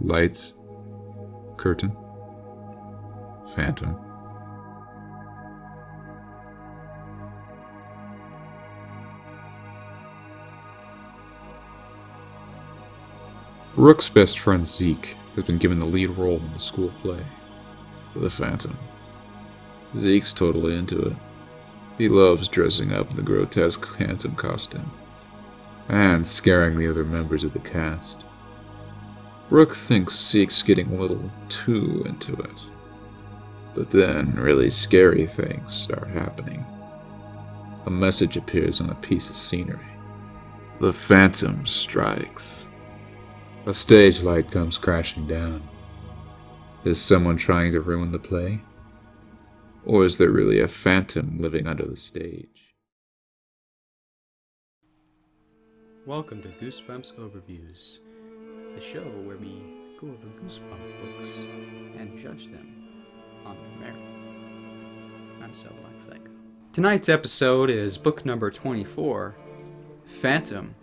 Lights. Curtain. Phantom. Rook's best friend Zeke has been given the lead role in the school play, The Phantom. Zeke's totally into it. He loves dressing up in the grotesque Phantom costume and scaring the other members of the cast. Rook thinks Zeke's getting a little too into it. But then really scary things start happening. A message appears on a piece of scenery. The Phantom strikes. A stage light comes crashing down. Is someone trying to ruin the play? Or is there really a phantom living under the stage? Welcome to Goosebumps Overviews, the show where we go over Goosebump books and judge them on their merit. I'm So Black Psycho. Tonight's episode is book number 24, Phantom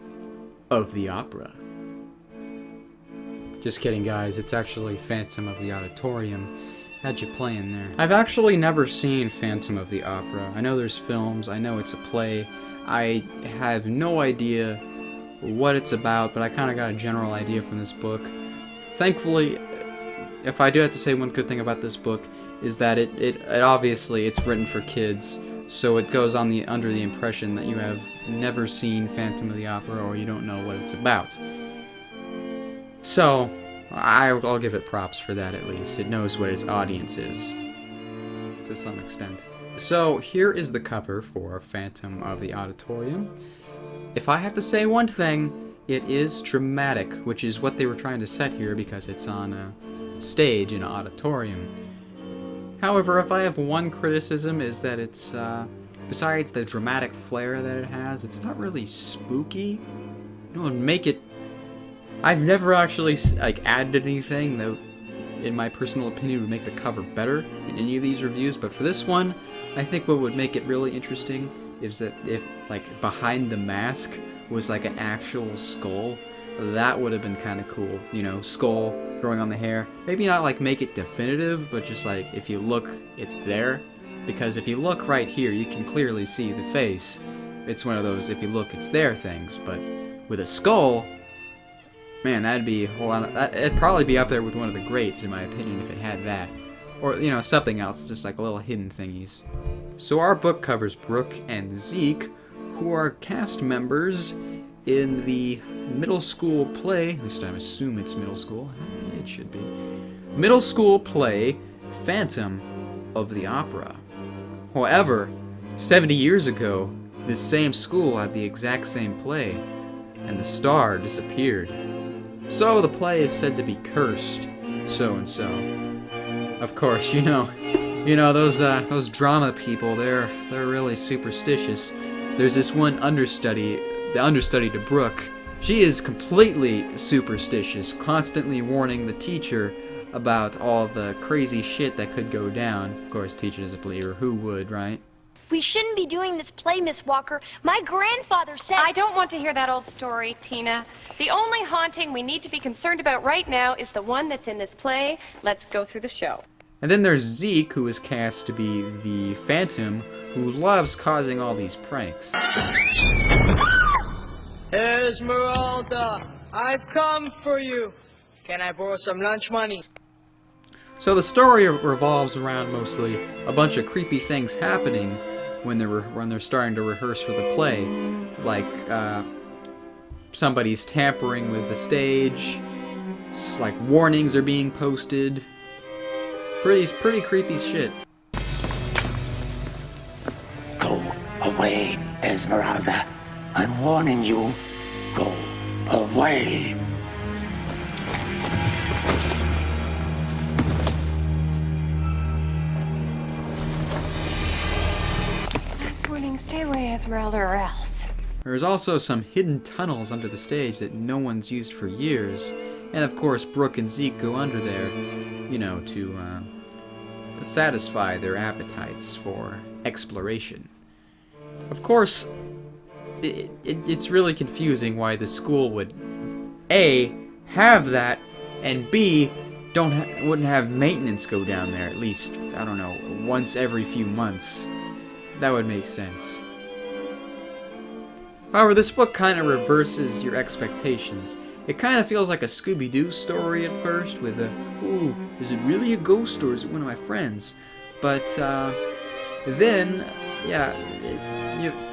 of the Opera. Just kidding, guys. It's actually Phantom of the Auditorium. How'd you play in there? I've actually never seen Phantom of the Opera. I know there's films. I know it's a play. I have no idea what it's about, but I kind of got a general idea from this book. Thankfully, if I do have to say one good thing about this book, is that it obviously it's written for kids, so it goes on under the impression that you have never seen Phantom of the Opera or you don't know what it's about. So, I'll give it props for that at least. It knows what its audience is, to some extent. So, here is the cover for Phantom of the Auditorium. If I have to say one thing, it is dramatic, which is what they were trying to set here because it's on a stage in an auditorium. However, if I have one criticism, is that it's, besides the dramatic flair that it has, it's not really spooky. It would make it... I've never actually added anything that, in my personal opinion, would make the cover better in any of these reviews. But for this one, I think what would make it really interesting is that if behind the mask was an actual skull, that would have been kind of cool. You know, skull growing on the hair. Maybe not make it definitive, but just if you look, it's there. Because if you look right here, you can clearly see the face. It's one of those if you look, it's there things. But with a skull. Man, that'd be a whole lot. It'd probably be up there with one of the greats, in my opinion, if it had that. Or, something else, just little hidden thingies. So our book covers Brooke and Zeke, who are cast members in the middle school play, at least I assume it's middle school, it should be, middle school play, Phantom of the Opera. However, 70 years ago, this same school had the exact same play, and the star disappeared. So the play is said to be cursed, so and so. Of course, you know those drama people. They're really superstitious. There's this one understudy, the understudy to Brooke. She is completely superstitious, constantly warning the teacher about all the crazy shit that could go down. Of course, teacher is a believer. Who would, right? We shouldn't be doing this play, Miss Walker. My grandfather says... I don't want to hear that old story, Tina. The only haunting we need to be concerned about right now is the one that's in this play. Let's go through the show. And then there's Zeke, who is cast to be the Phantom, who loves causing all these pranks. Esmeralda, I've come for you. Can I borrow some lunch money? So the story revolves around mostly a bunch of creepy things happening when they're starting to rehearse for the play, somebody's tampering with the stage, warnings are being posted. Pretty creepy shit. Go away, Esmeralda. I'm warning you. Go away. Last warning, stay away, Esmeralda, or else. There's also some hidden tunnels under the stage that no one's used for years. And of course, Brooke and Zeke go under there, to satisfy their appetites for exploration. Of course, it's really confusing why the school would A, have that and B, wouldn't have maintenance go down there at least, I don't know, once every few months. That would make sense. However, this book kind of reverses your expectations. It kind of feels like a Scooby-Doo story at first, with a, ooh, is it really a ghost or is it one of my friends? But then, yeah,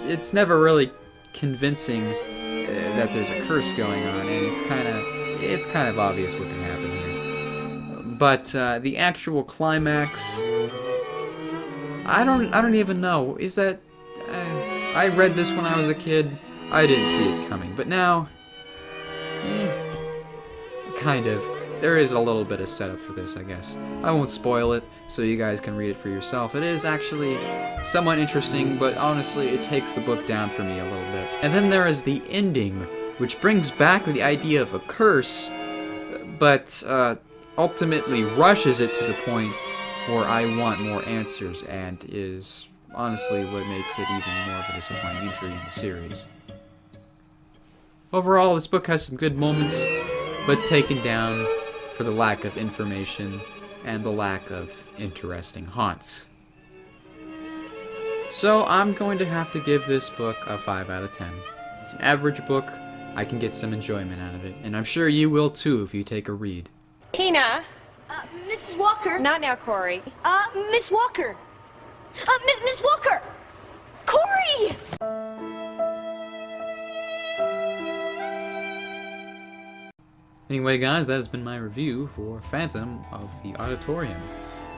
it's never really convincing that there's a curse going on, and it's kind of obvious what can happen here. But the actual climax, I don't even know. Is that I read this when I was a kid. I didn't see it coming, but now, kind of. There is a little bit of setup for this, I guess. I won't spoil it, so you guys can read it for yourself. It is actually somewhat interesting, but honestly, it takes the book down for me a little bit. And then there is the ending, which brings back the idea of a curse, but ultimately rushes it to the point where I want more answers, and is honestly what makes it even more of a disappointing entry in the series. Overall, this book has some good moments, but taken down for the lack of information and the lack of interesting haunts. So I'm going to have to give this book a 5 out of 10. It's an average book. I can get some enjoyment out of it, and I'm sure you will too if you take a read. Tina! Mrs. Walker? Not now, Corey. Miss Walker! Miss Walker! Corey! Anyway, guys, that has been my review for Phantom of the Auditorium.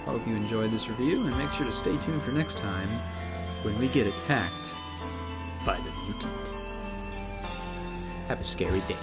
I hope you enjoyed this review, and make sure to stay tuned for next time when we get attacked by the mutant. Have a scary day.